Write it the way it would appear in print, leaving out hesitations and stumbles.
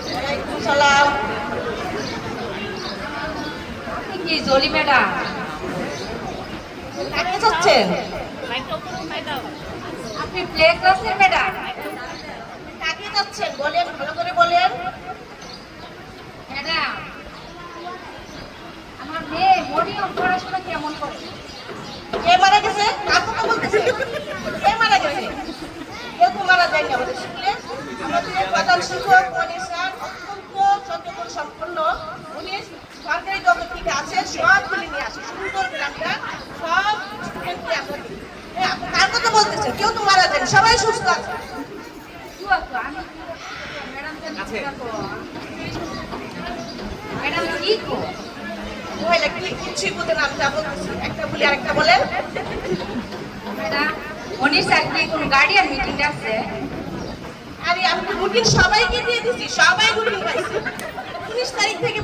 ওয়ালাইকুম সালাম। আপনি কি জলি ম্যাডাম? কাকে চাচ্ছেন? আপনি প্লে ক্লাসের ম্যাডাম? কাকে চাচ্ছেন বলেন, ভালো করে বলেন। ম্যাডাম, আমার মেয়ে মরিয়ম পড়াশোনা কেমন করছে? কে মারা গেছে? কার কথা বলতেছে? কে মারা গেছে? কেউ তো মারা যায়নি আমাদের স্কুলে। আমাদের প্রধান শিক্ষক মনির স্যার অত্যন্ত সচেতন সম্পন্ন। উনি সরকারি জগৎ থেকে আছে, সবগুলি নিয়ে আসে সুন্দর গ্রামটা, সব স্টুডেন্টকে আসে। আপনি কার কথা বলতেছেন? কেউ তো মারা যায়নি, সবাই সুস্থ আছে। ম্যাডাম কি গো? মহিলা কি কিছুই বুঝে না, আমি যা বলতেছি একটা বলি আরেকটা বলেন। ম্যাডাম, মনির স্যার কি কোনো গার্ডিয়ান মিটিং আছে? আরে আমি তো রুটিন সবাইকে দিয়ে দিছি, সবাই রুটিন পাইছে। 19 তারিখ থেকে